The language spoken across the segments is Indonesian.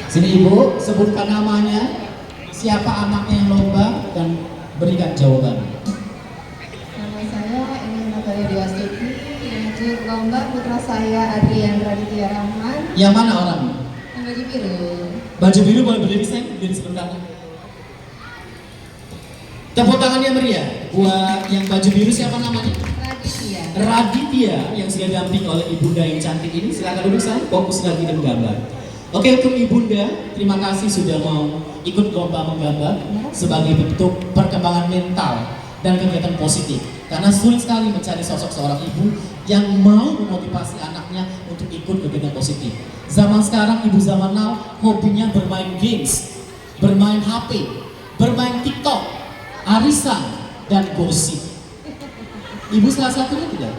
Sini Ibu, sebutkan namanya, siapa anaknya yang lomba, dan berikan jawaban. Nama saya Eni Natalia Dewastuti, yang ikut lomba putra saya Adrian Raditya Rahman. Yang mana orangnya? Yang baju biru. Baju biru boleh berdiri, saya berdiri sebentar. Tepuk tangannya meriah buat yang baju biru, siapa namanya? Raditya. Raditya, yang sudah didampingi oleh ibunda yang cantik ini. Silakan duduk, saya fokus lagi dan gambar. Oke, untuk ibunda, terima kasih sudah mau ikut lomba menggambar sebagai bentuk perkembangan mental dan kegiatan positif. Karena sulit sekali mencari sosok seorang ibu yang mau memotivasi anaknya untuk ikut kegiatan positif. Zaman sekarang, ibu zaman now, hobinya bermain games, bermain HP, bermain TikTok, arisan, dan gosip. Ibu salah satunya tidak?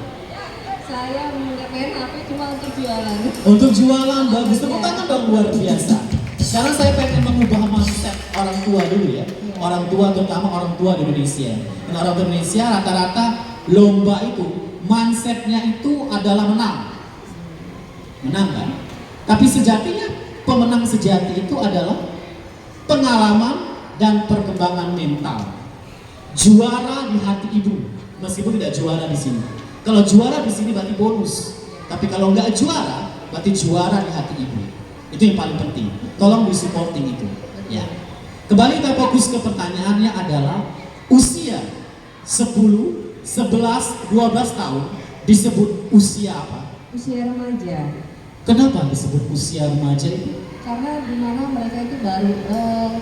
Saya main HP cuma untuk jualan. Untuk jualan, bagus. Tepuk tangan dong, luar biasa. Sekarang saya pengen mengubah mindset orang tua dulu ya. Orang tua, terutama orang tua di Indonesia. Karena orang tua Indonesia rata-rata lomba itu, mindsetnya itu adalah menang. Menang kan? Tapi sejatinya, pemenang sejati itu adalah pengalaman dan perkembangan mental. Juara di hati ibu, meskipun tidak juara di sini. Kalau juara di sini berarti bonus. Tapi kalau nggak juara, berarti juara di hati ibu. Itu yang paling penting. Tolong di-supporting itu. Ya. Kembali kita fokus ke pertanyaannya adalah usia 10, 11, 12 tahun disebut usia apa? Usia remaja. Kenapa disebut usia remaja itu? Karena dimana mereka itu baru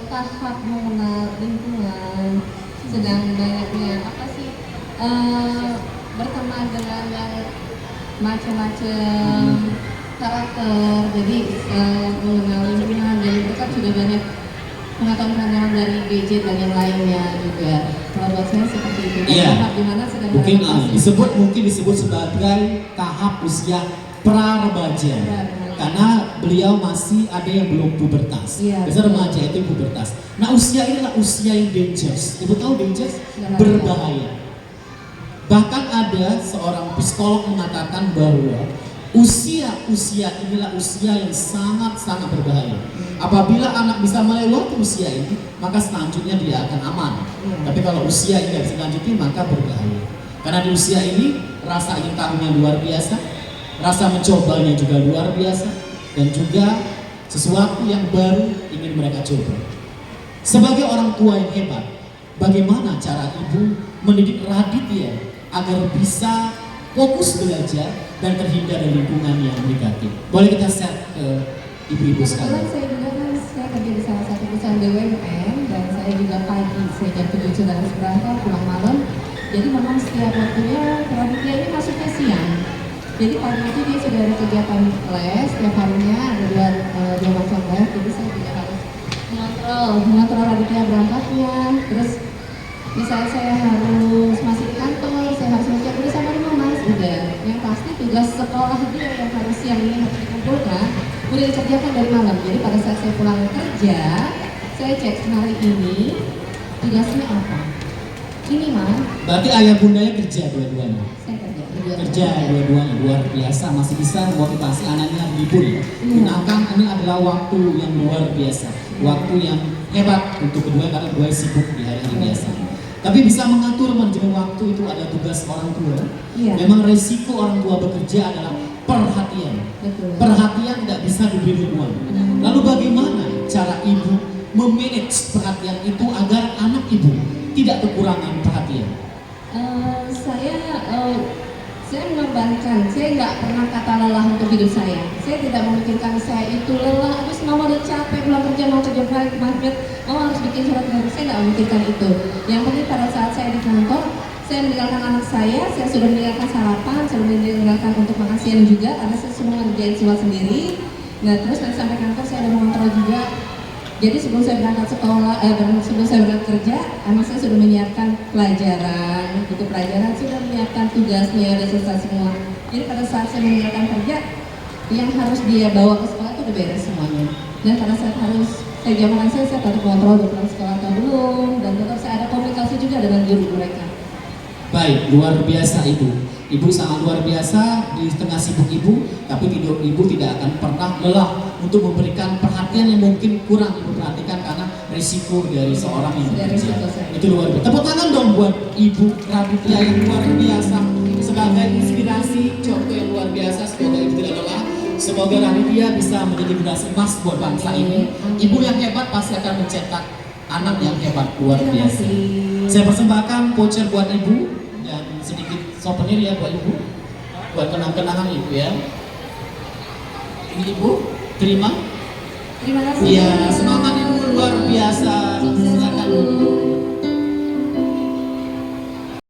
tahap mengenal lingkungan, sedang banyaknya apa sih berteman dengan yang macam-macam karakter, jadi mengenal lingkungan, dan mereka sudah banyak pengetahuan dari gadget dan yang lainnya juga. Kalau buat saya seperti itu. Iya. Tahap dimana sedang Mungkin beradaptasi. mungkin disebut sebagai tahap usia pra-remaja. Karena beliau masih ada yang belum pubertas. Iya, Biasanya remaja itu pubertas. Nah, usia ini adalah usia yang dangerous. Ibu tahu dangerous? Berbahaya. Bahkan ada seorang psikolog mengatakan bahwa usia inilah usia yang sangat-sangat berbahaya. Apabila anak bisa melewati usia ini, maka selanjutnya dia akan aman. Tapi kalau usia ini tidak bisa dilanjuti, maka berbahaya. Karena di usia ini rasa ingin tahunya luar biasa, rasa mencobanya juga luar biasa, dan juga sesuatu yang baru ingin mereka coba. Sebagai orang tua yang hebat, bagaimana cara ibu mendidik Raditya agar bisa fokus belajar dan terhindar dari lingkungan yang negatif? Boleh kita share ke ibu-ibu Kebetulan sekalian? saya juga kan saya kerja di salah satu perusahaan BUMN, dan saya juga pagi, saya jam 7 sudah harus berangkat, pulang malam. Jadi memang setiap waktunya Raditya ini masuknya siang. Jadi pagi itu dia sudah ada kegiatan les, setiap harinya ada dua macam les, jadi saya juga harus mengontrol Raditya berangkatnya. Terus misalnya saya harus masih di kantor, saya harus ngecek udah sama rumah mas, udah. Yang pasti tugas sekolah dia yang harus siang ini harus dikumpulkan, udah dikerjakan dari malam. Jadi pada saat saya pulang kerja, saya cek hari ini tugasnya apa. Ini mah, Berarti ayah bundanya kerja dua-duanya. saya kerja. Kerja dua-duanya luar biasa, masih bisa memotivasi anaknya libur ya. Gunakan, ini adalah waktu yang luar biasa, waktu yang hebat untuk kedua, karena kedua sibuk di hari-hari biasa. Tapi bisa mengatur manajemen waktu itu ada tugas orang tua. Iya. Memang resiko orang tua bekerja adalah perhatian. Betul. Perhatian tidak bisa diberi uang. Lalu bagaimana cara ibu memanage perhatian itu agar anak ibu tidak kekurangan perhatian? Saya mengorbankan, saya nggak pernah kata lelah untuk hidup saya. Saya tidak memikirkan saya itu lelah, habis mama udah capek pulang kerja, mau kerja macet, mama harus bikin surat kerja. Saya nggak memikirkan itu. Yang penting pada saat saya di kantor, saya meninggalkan anak saya sudah meninggalkan sarapan, saya sudah meninggalkan untuk makan siang juga, karena saya semua ngerjain semua sendiri. Nah terus nanti sampai kantor saya ada mengontrol juga. Jadi sebelum saya berangkat sekolah, sebelum saya berangkat kerja, anak saya sudah menyiapkan pelajaran, buku pelajaran, sudah menyiapkan tugasnya, sudah selesai semua. Jadi pada saat saya meninggalkan kerja, yang harus dia bawa ke sekolah itu udah beres semuanya. Dan pada saat harus saya jam saya tetap kontrol udah pulang sekolah atau belum, dan tetap saya ada komunikasi juga dengan guru mereka. Baik, luar biasa ibu. Ibu sangat luar biasa di tengah sibuk ibu, tapi ibu tidak akan pernah lelah untuk memberikan perhatian perhatian yang mungkin kurang ibu perhatikan karena risiko dari seorang yang bekerja. Itu luar biasa. Tepuk tangan dong buat Ibu Raditya yang luar biasa sebagai inspirasi contoh yang luar biasa. Semoga ibu tidak lelah. Semoga Raditya bisa menjadi generasi emas buat bangsa ini. Ibu yang hebat pasti akan mencetak anak yang hebat luar biasa. Saya persembahkan voucher buat ibu dan sedikit souvenir ya buat ibu, buat kenang-kenangan ibu ya. Ini ibu terima. Terima kasih. Iya, semangat ibu luar biasa. Silakan.